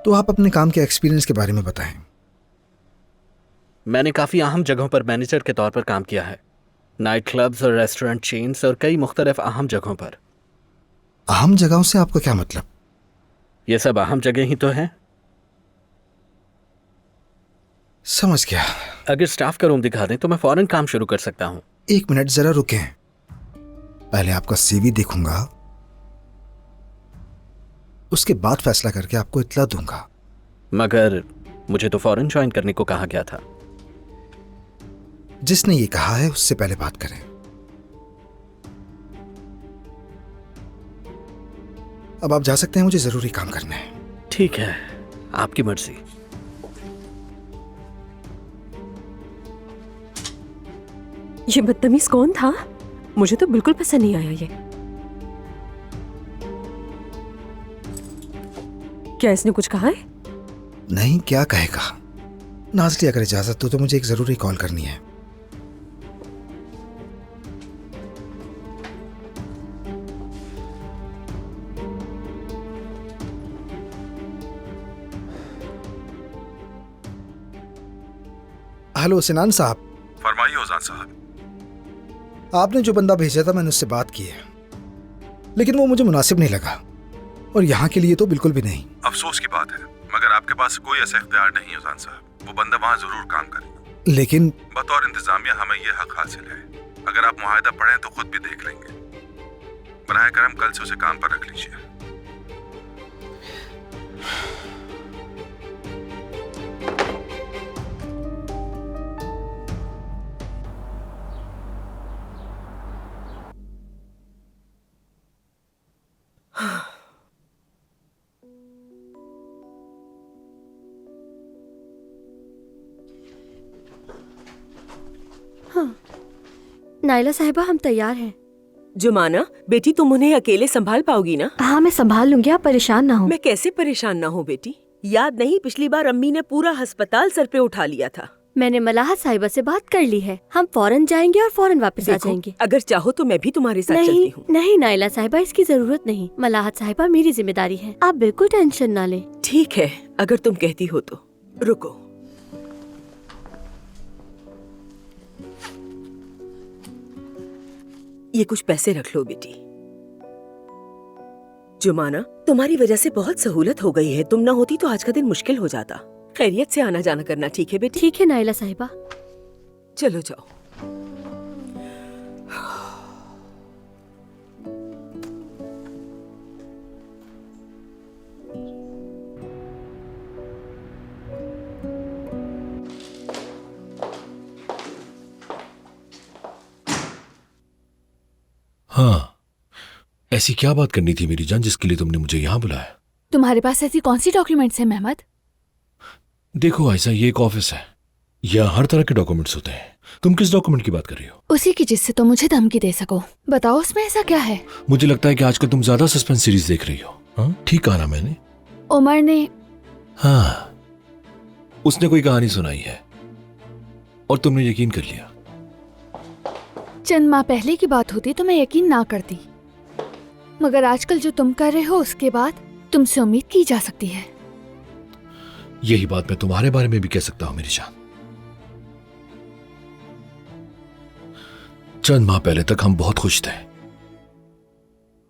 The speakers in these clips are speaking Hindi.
तो आप अपने काम के एक्सपीरियंस के बारे में बताएं। मैंने काफ़ी अहम जगहों पर मैनेजर के तौर पर काम किया है। नाइट क्लब्स और रेस्टोरेंट चेन्स और कई मुख्तलिफ अहम जगहों पर। अहम जगहों से आपका क्या मतलब? ये सब अहम जगह ही तो हैं। समझ गया। अगर स्टाफ का रूम दिखा दें तो मैं फौरन काम शुरू कर सकता हूँ। 1 मिनट जरा रुकें, पहले आपका सीवी देखूंगा, उसके बाद फैसला करके आपको इत्तला दूंगा। मगर मुझे तो फौरन ज्वाइन करने को कहा गया था। जिसने ये कहा है उससे पहले बात करें। अब आप जा सकते हैं, मुझे जरूरी काम करना है। ठीक है, आपकी मर्जी। ये बदतमीज कौन था? मुझे तो बिल्कुल पसंद नहीं आया ये। क्या इसने कुछ कहा है? नहीं, क्या कहेगा। नाज़ली, अगर इजाजत हो तो मुझे एक जरूरी कॉल करनी है। हेलो सिनान साहब। फरमाइए उजान साहब। आपने जो बंदा भेजा था मैंने उससे बात की है, लेकिन वो मुझे मुनासिब नहीं लगा, और यहाँ के लिए तो बिल्कुल भी नहीं। अफसोस की बात है, मगर आपके पास कोई ऐसा इख्तियार नहीं है उजान साहब। वो बंदा वहाँ जरूर काम करे, लेकिन बतौर इंतजामिया हमें ये हक हासिल है। अगर आप मुआहदा पढ़ें तो खुद भी देख लेंगे। बराए करम कल से उसे काम पर रख लीजिए। नाइला साहिबा, हम तैयार हैं। जुमाना बेटी, तुम उन्हें अकेले संभाल पाओगी ना? हाँ, मैं संभाल लूंगी, आप परेशान ना हो। मैं कैसे परेशान ना हूँ बेटी? याद नहीं, पिछली बार अम्मी ने पूरा अस्पताल सर पे उठा लिया था। मैंने मलाहत साहिबा से बात कर ली है, हम फौरन जाएंगे और फौरन वापस आ जाएंगे। अगर चाहो तो मैं भी तुम्हारे साथ चलती नहीं हूँ। नहीं नाइला साहिबा, इसकी जरूरत नहीं। मलाहत साहिबा मेरी जिम्मेदारी है, आप बिल्कुल टेंशन ना लें। ठीक है, अगर तुम कहती हो तो। रुको, ये कुछ पैसे रख लो बेटी। जुमाना, तुम्हारी वजह से बहुत सहूलत हो गई है। तुम ना होती तो आज का दिन मुश्किल हो जाता। खैरियत से आना जाना करना, ठीक है बेटी? ठीक है नाइला साहिबा। चलो जाओ। हाँ, ऐसी क्या बात करनी थी मेरी जान जिसके लिए तुमने मुझे यहाँ बुलाया? तुम्हारे पास ऐसी कौन सी डॉक्यूमेंट्स हैं मेहमद? देखो आयशा, ये एक ऑफिस है, यहाँ हर तरह के डॉक्यूमेंट्स होते हैं। तुम किस डॉक्यूमेंट की बात कर रही हो? उसी की जिससे तुम मुझे धमकी दे सको। बताओ उसमें ऐसा क्या है? मुझे लगता है कि आजकल तुम ज्यादा सस्पेंस सीरीज देख रही हो। हाँ, ठीक कहा ना मैंने? उमर ने। हाँ, उसने कोई कहानी सुनाई है और तुमने यकीन कर लिया। चंद माह पहले की बात होती तो मैं यकीन ना करती, मगर आजकल जो तुम कर रहे हो उसके बाद तुमसे उम्मीद की जा सकती है। यही बात मैं तुम्हारे बारे में भी कह सकता हूं मेरी जान। चंद माह पहले तक हम बहुत खुश थे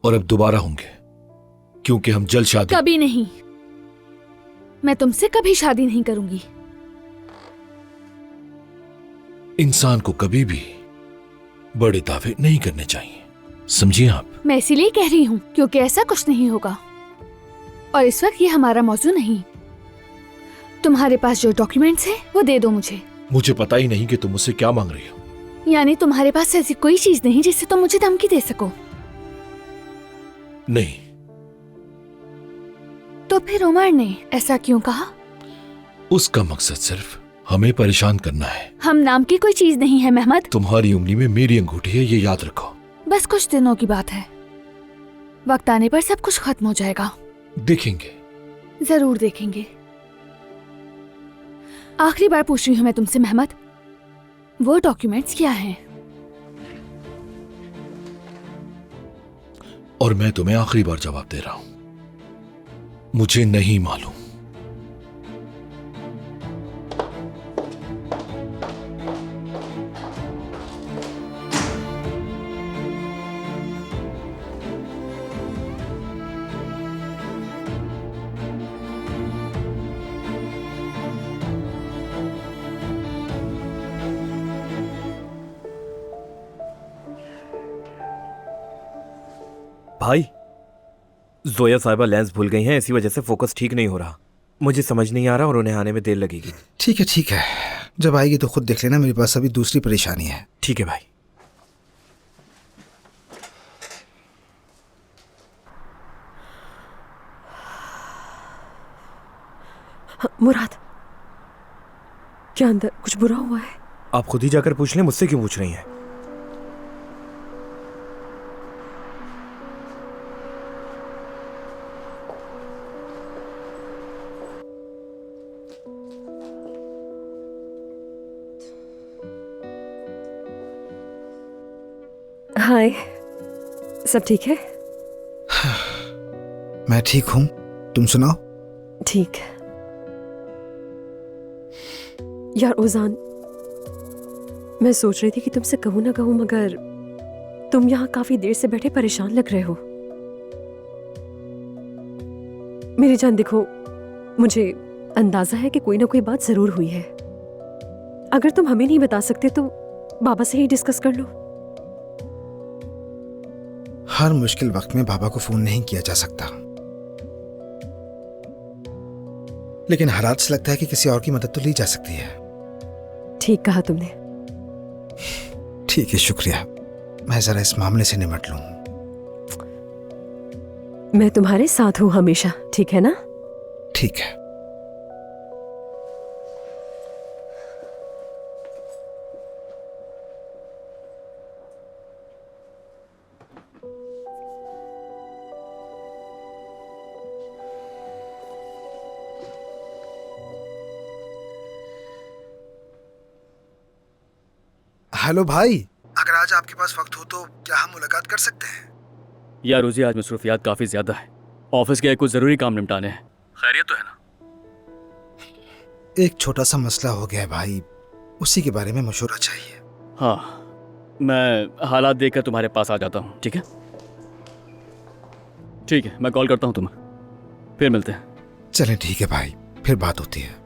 और अब दोबारा होंगे, क्योंकि हम जल्द शादी। कभी नहीं, मैं तुमसे कभी शादी नहीं करूंगी। इंसान को कभी भी बड़े दावे नहीं करने चाहिए, समझिए आप? मैं इसीलिए कह रही हूँ क्योंकि ऐसा कुछ नहीं होगा, और इस वक्त ये हमारा मौजू नहीं। तुम्हारे पास जो डॉक्यूमेंट्स हैं वो दे दो मुझे। मुझे पता ही नहीं कि तुम मुझसे क्या मांग रही हो। यानी तुम्हारे पास ऐसी कोई चीज नहीं जिससे तुम मुझे धमकी दे सको? नहीं। तो फिर उमर ने ऐसा क्यों कहा? उसका मकसद सिर्फ हमें परेशान करना है। हम नाम की कोई चीज नहीं है मेहमद। तुम्हारी उंगली में मेरी अंगूठी है, ये याद रखो। बस कुछ दिनों की बात है, वक्त आने पर सब कुछ खत्म हो जाएगा। देखेंगे। जरूर देखेंगे। आखिरी बार पूछ रही हूँ मैं तुमसे मेहमद, वो डॉक्यूमेंट्स क्या हैं? और मैं तुम्हें आखिरी बार जवाब दे रहा हूं, मुझे नहीं मालूम। भाई, जोया साहिबा लेंस भूल गई हैं, इसी वजह से फोकस ठीक नहीं हो रहा। मुझे समझ नहीं आ रहा और उन्हें आने में देर लगेगी। ठीक है, जब आएगी तो खुद देख लेना। मेरे पास अभी दूसरी परेशानी है। ठीक है भाई। मुराद, क्या अंदर कुछ बुरा हुआ है? आप खुद ही जाकर पूछ लें, मुझसे क्यों पूछ रही हैं? हाय, सब ठीक है? मैं ठीक हूँ, तुम सुनाओ। ठीक। यार ओजान, मैं सोच रही थी कि तुमसे कहूँ ना कहूँ, मगर तुम यहाँ काफी देर से बैठे परेशान लग रहे हो। मेरी जान देखो, मुझे अंदाजा है कि कोई ना कोई बात जरूर हुई है। अगर तुम हमें नहीं बता सकते तो बाबा से ही डिस्कस कर लो। हर मुश्किल वक्त में बाबा को फोन नहीं किया जा सकता, लेकिन हालात से लगता है कि किसी और की मदद तो ली जा सकती है। ठीक कहा तुमने। ठीक है, शुक्रिया। मैं जरा इस मामले से निपट लूं। मैं तुम्हारे साथ हूं हमेशा, ठीक है ना? ठीक है। हेलो भाई, अगर आज आपके पास वक्त हो तो क्या हम मुलाकात कर सकते हैं? यार रोजी, आज मसरूफियात काफी ज्यादा है। ऑफिस के कुछ जरूरी काम निपटाने हैं। खैरियत तो है ना? एक छोटा सा मसला हो गया है भाई, उसी के बारे में मशवरा चाहिए। हाँ, मैं हालात देखकर तुम्हारे पास आ जाता हूँ, ठीक है? ठीक है, मैं कॉल करता हूँ तुम्हें, फिर मिलते हैं। चलें, ठीक है भाई, फिर बात होती है।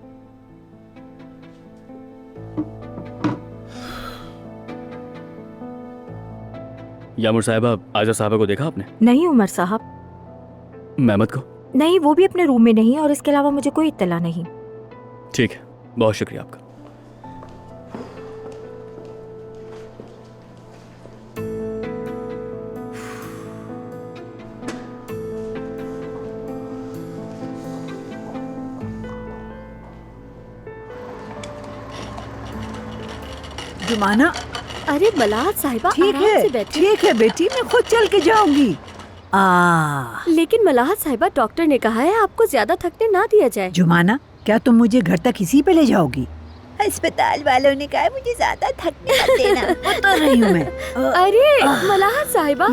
यामुर साहिबा, आयशा साहिबा को देखा आपने? नहीं उमर साहब। महमद को? नहीं, वो भी अपने रूम में नहीं है और इसके अलावा मुझे कोई इत्तला नहीं। ठीक है, बहुत शुक्रिया आपका। जुमाना, अरे मलाहत साहिबा, ठीक आराम है, से बैठिए। ठीक है बेटी, मैं खुद चल के जाऊंगी। लेकिन मलाहत साहिबा, डॉक्टर ने कहा है आपको ज्यादा थकने ना दिया जाए। जुमाना, क्या तुम मुझे घर तक इसी पे ले जाओगी? अस्पताल वालों ने कहा मुझे ज्यादा थकने मत देना। उतर रही हूँ मैं। अरे मलाहत साहिबा,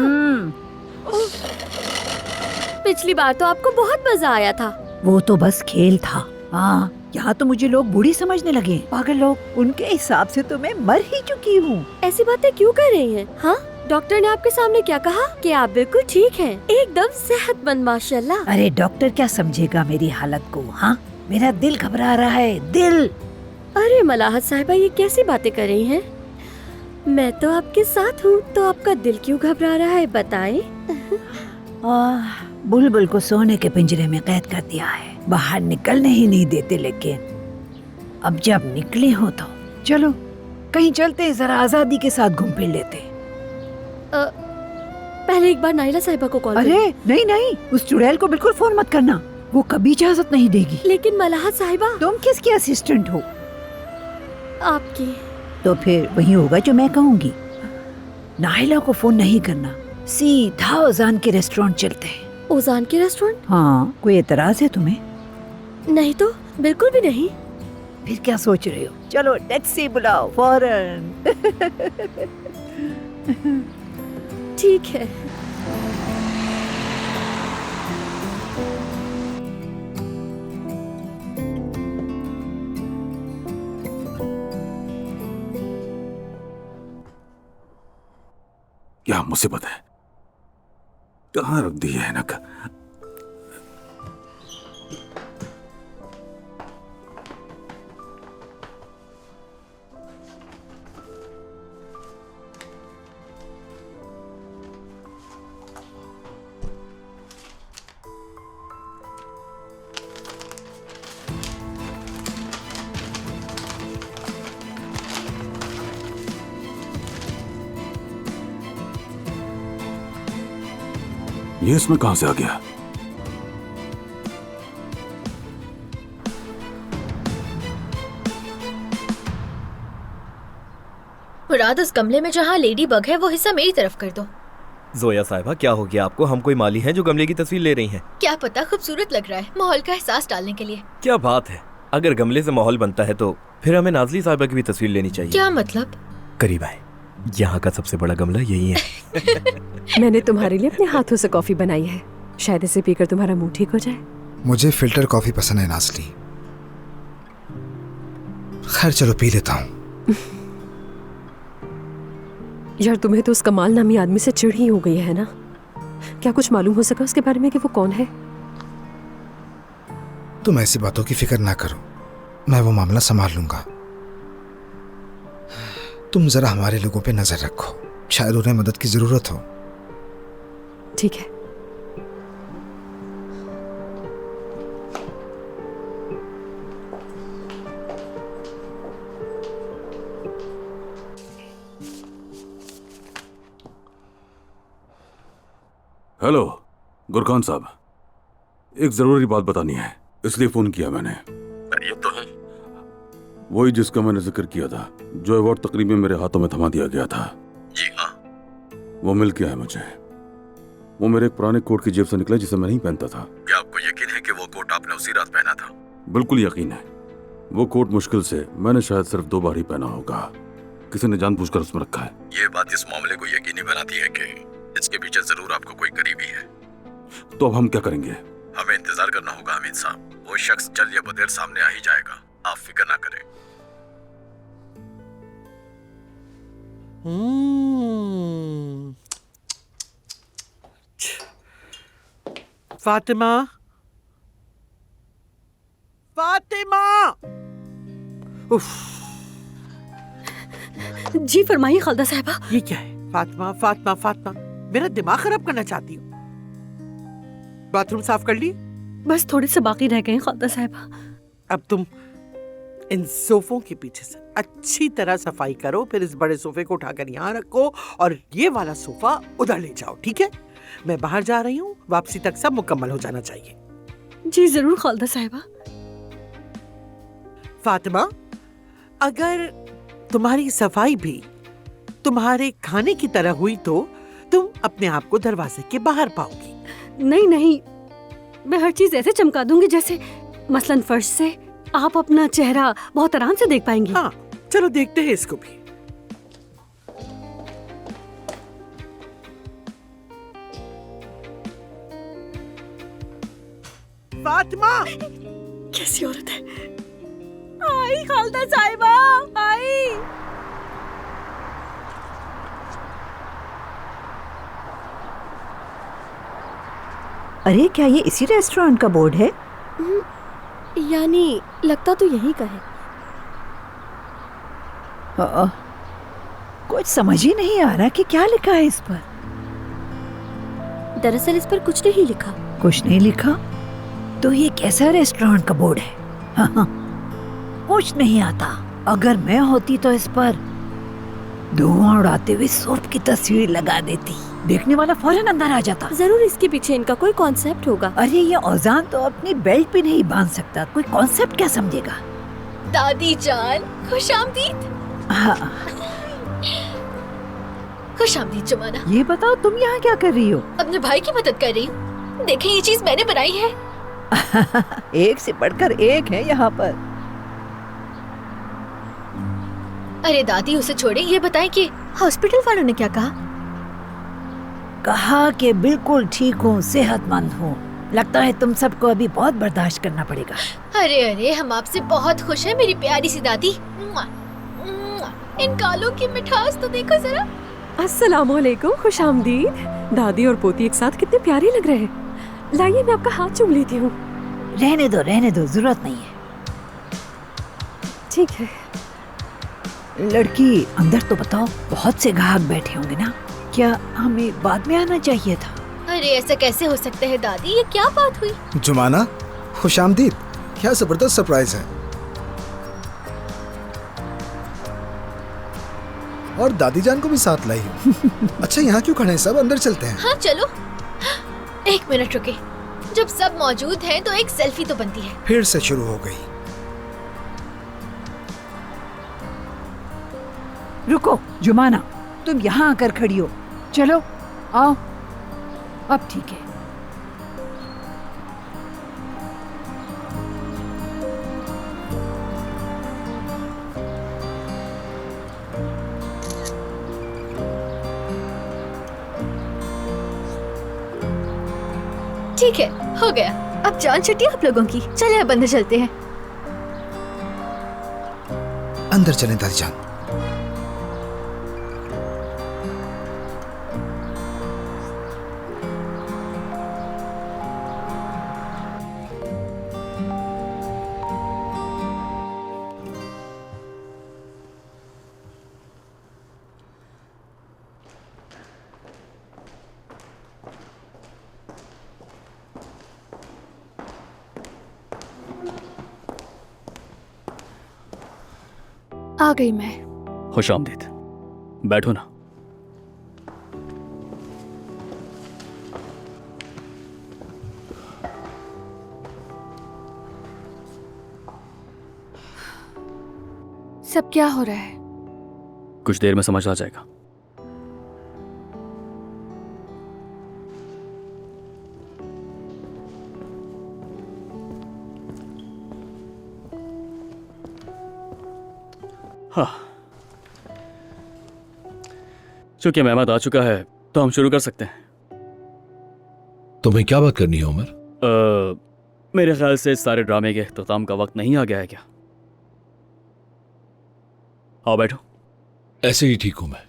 पिछली बार तो आपको बहुत मजा आया था। वो तो बस खेल था। हाँ, यहाँ तो मुझे लोग बूढ़ी समझने लगे, पागल लोग। उनके हिसाब से तो मैं मर ही चुकी हूँ। ऐसी बातें क्यों कर रही हैं? हाँ, डॉक्टर ने आपके सामने क्या कहा? कि आप बिल्कुल ठीक हैं, एकदम सेहतमंद, माशाल्लाह। अरे डॉक्टर क्या समझेगा मेरी हालत को? हाँ, मेरा दिल घबरा रहा है, दिल। अरे मलाहत साहिबा, ये कैसी बातें कर रही हैं? मैं तो आपके साथ हूँ, तो आपका दिल क्यों घबरा रहा है, बताएं? बुलबुल को सोने के पिंजरे में कैद कर दिया है, बाहर निकलने ही नहीं देते। लेकिन अब जब निकले हो तो चलो कहीं चलते हैं, जरा आजादी के साथ घूम फिर लेते। पहले एक बार नाइला साहिबा को कॉल अरे नहीं नहीं, उस चुड़ैल को बिल्कुल फोन मत करना, वो कभी इजाजत नहीं देगी। लेकिन मलाहत साहिबा, तुम किसकी असिस्टेंट हो? आपकी। तो फिर वही होगा जो मैं कहूँगी। नाहिला को फोन नहीं करना, सीधा ओजान के रेस्टोरेंट चलते हैं। ओजान के रेस्टोरेंट? हाँ, कोई एतराज है तुम्हें? नहीं तो, बिल्कुल भी नहीं। फिर क्या सोच रहे हो? चलो टैक्सी बुलाओ फौरन। ठीक है। क्या मुसीबत है? कहाँ रख दी है ऐनक? ये इसमें कहां से आ गया? मुराद, उस गमले में जहाँ लेडी बग है वो हिस्सा मेरी तरफ कर दो। जोया साहिबा, क्या हो गया आपको? हम कोई माली हैं जो गमले की तस्वीर ले रही हैं? क्या पता, खूबसूरत लग रहा है, माहौल का एहसास डालने के लिए। क्या बात है, अगर गमले से माहौल बनता है तो फिर हमें नाज़ली साहिबा की भी तस्वीर लेनी चाहिए। क्या मतलब? करीब आए, यहाँ का सबसे बड़ा गमला यही है। मैंने तुम्हारे लिए अपने हाथों से कॉफी बनाई है, शायद इसे पीकर तुम्हारा मुंह ठीक हो जाए। मुझे फिल्टर कॉफी पसंद है नाज़ली। खैर चलो पी लेता हूँ। यार, तुम्हें तो उस कमाल नामी आदमी से चिढ़ ही हो गई है ना? क्या कुछ मालूम हो सका उसके बारे में कि वो कौन है? तुम ऐसी बातों की फिक्र ना करो, मैं वो मामला संभाल लूंगा। तुम जरा हमारे लोगों पे नजर रखो, शायद उन्हें मदद की जरूरत हो। ठीक है। हेलो गुरखान साहब, एक जरूरी बात बतानी है, इसलिए फोन किया मैंने। ये तो है वही जिसका मैंने जिक्र किया था, जो अवार्ड तकरीब में मेरे हाथों में थमा दिया गया था। जी हाँ, वो मिल गया है मुझे। वो मेरे एक पुराने कोट की जेब से निकला जिसे मैं नहीं पहनता था। क्या आपको यकीन है कि वो कोट आपने उसी रात पहना था? बिल्कुल यकीन है। वो कोट मुश्किल से मैंने शायद सिर्फ 2 बार ही पहना होगा। किसी ने जानबूझकर उसमें रखा है। ये बात इस मामले को यकीनी बनाती है कि इसके पीछे जरूर आपको कोई करीबी है। तो अब हम क्या करेंगे? हमें इंतजार करना होगा अमीन साहब। वो शख्स जल्द या बदेर सामने आ ही जाएगा, आप फिक्र ना करें। फातिमा, फातिमा! उफ, जी फरमाइए खालदा साहिबा। ये क्या है? फातिमा फातिमा फातिमा, मेरा दिमाग खराब करना चाहती हो? बाथरूम साफ कर ली? बस थोड़े से बाकी रह गए खालदा साहिबा। अब तुम इन सोफों के पीछे से अच्छी तरह सफाई करो, फिर इस बड़े सोफे को उठाकर यहाँ रखो और ये वाला सोफा उधर ले जाओ, ठीक है? मैं बाहर जा रही हूँ, वापसी तक सब मुकम्मल हो जाना चाहिए। जी जरूर खालदा साहिबा। फातिमा, अगर तुम्हारी सफाई भी तुम्हारे खाने की तरह हुई तो तुम अपने आप को दरवाजे के बाहर पाओगी। नहीं नहीं, मैं हर चीज ऐसे चमका दूंगी जैसे मसलन फर्श से आप अपना चेहरा बहुत आराम से देख पाएंगी। हाँ, चलो देखते हैं इसको भी। फातिमा! कैसी औरत है? आई खालदा साहिबा, आई। अरे क्या ये इसी रेस्टोरेंट का बोर्ड है? यानी लगता तो यही का है। कुछ समझ ही नहीं आ रहा कि क्या लिखा है इस पर। दरअसल इस पर कुछ नहीं लिखा। कुछ नहीं लिखा? तो ये कैसा रेस्टोरेंट का बोर्ड है? कुछ नहीं आता। अगर मैं होती तो इस पर धुआं उड़ाते हुए सूप की तस्वीर लगा देती, देखने वाला फौरन अंदर आ जाता। जरूर इसके पीछे इनका कोई कॉन्सेप्ट होगा। अरे ये औजान तो अपनी बेल्ट पे नहीं बांध सकता, कोई कॉन्सेप्ट क्या समझेगा? दादी जान, खुशामदीद। हाँ। खुशामदीद जमाना। ये बताओ तुम यहाँ क्या कर रही हो? अपने भाई की मदद कर रही हूँ। देखें, ये चीज मैंने बनाई है। एक से बढ़कर एक है यहाँ पर। अरे दादी, उसे छोड़े, ये बताएं कि हॉस्पिटल वालों ने क्या कहा? कहा कि बिल्कुल ठीक हूँ, सेहतमंद हूँ। लगता है तुम सबको अभी बहुत बर्दाश्त करना पड़ेगा। अरे अरे, हम आपसे बहुत खुश हैं मेरी प्यारी सी दादी। इन गालों की मिठास तो देखो जरा। अस्सलामुअलैकुम, खुशामदीद। दादी और पोती एक साथ कितने प्यारे लग रहे हैं। लाइए मैं आपका हाथ चूम लेती हूँ। रहने दो, जरूरत नहीं है। ठीक है। लड़की अंदर तो बताओ, बहुत से ग्राहक बैठे होंगे ना, क्या हमें बाद में आना चाहिए था? अरे ऐसा कैसे हो सकता है दादी, ये क्या बात हुई? जुमाना, खुशामदीद, क्या जबरदस्त सरप्राइज है। और दादी जान को भी साथ लाई हो। अच्छा, यहाँ क्यों खड़े हैं सब? अंदर चलते हैं। हाँ चलो। एक मिनट रुके, जब सब मौजूद हैं तो एक सेल्फी तो बनती है। फिर से शुरू हो गई। रुको जुमाना, तुम यहाँ आकर खड़ी हो। चलो आओ, अब ठीक है। ठीक है, हो गया। अब जान छुट्टी आप लोगों की। चले अब अंदर चलते हैं। अंदर चलें दादी जान। आ गई मैं। खुश आमदीद। बैठो ना। सब क्या हो रहा है? कुछ देर में समझ आ जाएगा। हाँ, चूंकि मेहमान आ चुका है तो हम शुरू कर सकते हैं। तुम्हें क्या बात करनी है उमर? मेरे ख्याल से इस सारे ड्रामे के इख्तिताम का वक्त नहीं आ गया है क्या? आओ बैठो। ऐसे ही ठीक हूं मैं।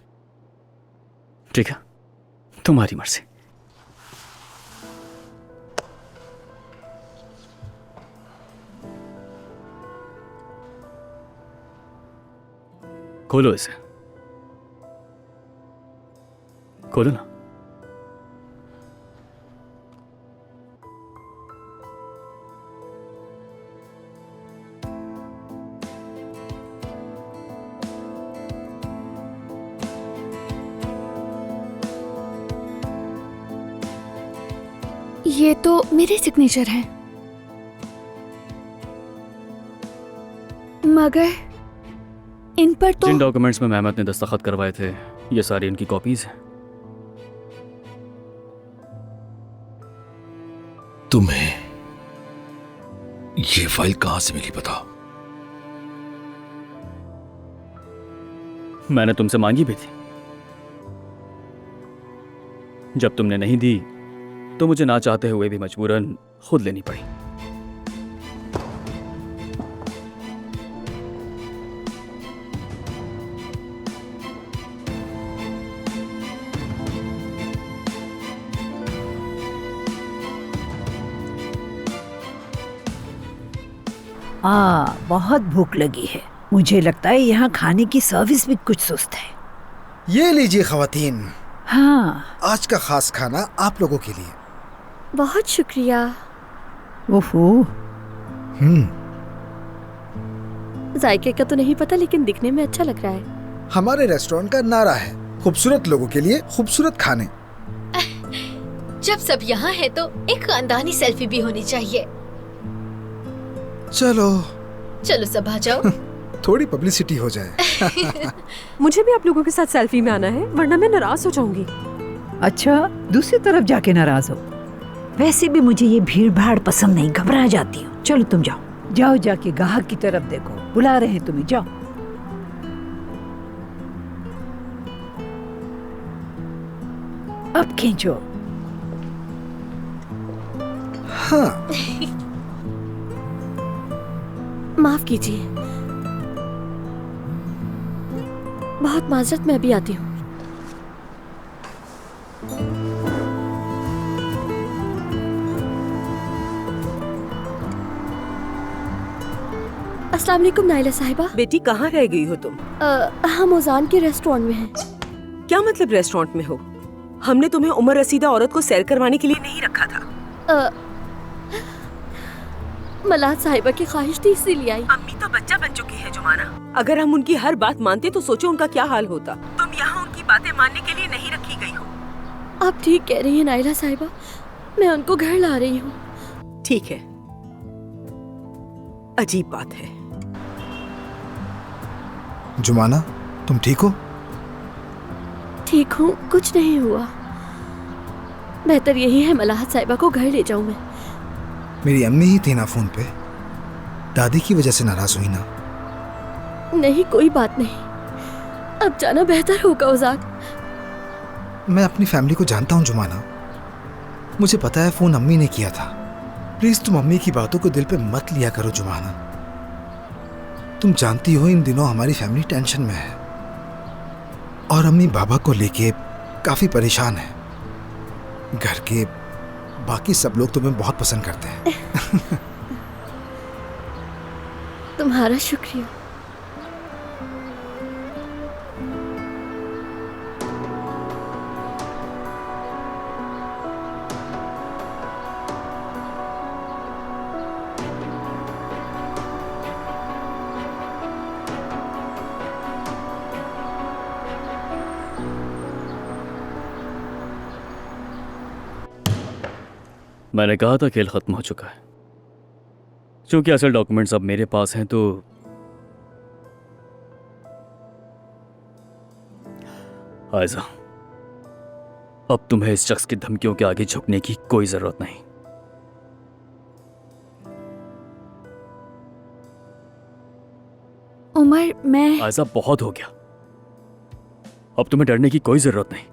ठीक है, तुम्हारी मर्जी। खोलो इसे, खोलो ना। ये तो मेरे सिग्नेचर हैं, मगर इन पर तो जिन डॉक्यूमेंट्स में मेहमत ने दस्तखत करवाए थे ये सारी इनकी कॉपीज हैं। तुम्हें ये फाइल कहां से मिली बताओ? मैंने तुमसे मांगी भी थी। जब तुमने नहीं दी तो मुझे ना चाहते हुए भी मजबूरन खुद लेनी पड़ी। बहुत भूख लगी है। मुझे लगता है यहाँ खाने की सर्विस भी कुछ सुस्त है। ये लीजिए ख़वातीन। हाँ, आज का खास खाना आप लोगों के लिए। बहुत शुक्रिया। ओहो। जायके का तो नहीं पता, लेकिन दिखने में अच्छा लग रहा है। हमारे रेस्टोरेंट का नारा है खूबसूरत लोगों के लिए खूबसूरत खाने। जब सब यहाँ है तो एक खानदानी सेल्फी भी होनी चाहिए। चलो चलो सब आ जाओ। थोड़ी पब्लिसिटी हो जाए। मुझे भी आप लोगों के साथ सेल्फी में आना है, वरना मैं नाराज हो जाऊंगी। अच्छा, दूसरी तरफ जाके नाराज हो। वैसे भी मुझे ये भीड़ भाड़ पसंद नहीं, घबरा जाती हूँ। चलो तुम जाओ, जाओ जाके गाहक की तरफ देखो, बुला रहे हैं तुम्हें, जाओ। अब खींचो। हाँ। माफ कीजिए, बहुत माजरत, मैं अभी आती हूँ। अस्सलाम वालेकुम नाइला साहिबा। बेटी कहाँ रह गई हो तुम? हम ओजान के रेस्टोरेंट में हैं। क्या मतलब रेस्टोरेंट में हो? हमने तुम्हें उमर रसीदा औरत को सैर करवाने के लिए नहीं रखा था। मलाद साहिबा की ख्वाहिश थी, इसीलिए आई। अम्मी तो बच्चा बन चुकी है जुमाना। अगर हम उनकी हर बात मानते तो सोचो उनका क्या हाल होता। तुम यहाँ उनकी बातें मानने के लिए नहीं रखी गई हो। आप ठीक कह रही हैं नाइला साहिबा, मैं उनको घर ला रही हूँ। ठीक है, अजीब बात है। जुमाना, तुम ठीक हो? ठीक हूँ, कुछ नहीं हुआ। बेहतर यही है मलाहत साहिबा को घर ले जाऊं मैं। मेरी अम्मी ही थी ना फोन पे। दादी की वजह से नाराज हुई ना? नहीं, कोई बात नहीं, अब जाना बेहतर होगा उजाद। मैं अपनी फैमिली को जानता हूँ जुमाना। मुझे पता है फोन अम्मी ने किया था। प्लीज तुम अम्मी की बातों को दिल पे मत लिया करो जुमाना। तुम जानती हो इन दिनों हमारी फैमिली टेंशन में है और अम्मी बाबा को लेके काफी परेशान है। घर के बाकी सब लोग तुम्हें बहुत पसंद करते हैं। तुम्हारा शुक्रिया। मैंने कहा था खेल खत्म हो चुका है। क्योंकि असल डॉक्यूमेंट्स अब मेरे पास हैं तो आयजा, अब तुम्हें इस शख्स की धमकियों के आगे झुकने की कोई जरूरत नहीं। उमर, मैं आयजा, बहुत हो गया। अब तुम्हें डरने की कोई जरूरत नहीं।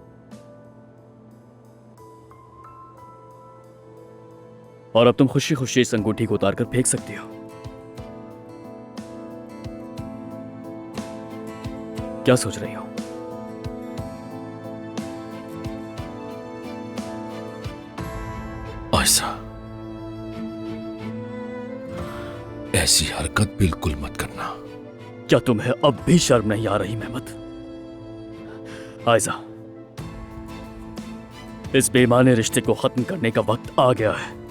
और अब तुम खुशी खुशी इस अंगूठी को उतार कर फेंक सकती हो। क्या सोच रही हो? आयशा, ऐसी हरकत बिल्कुल मत करना। क्या तुम्हें अब भी शर्म नहीं आ रही मेहमत? आयशा, इस बेईमानी रिश्ते को खत्म करने का वक्त आ गया है।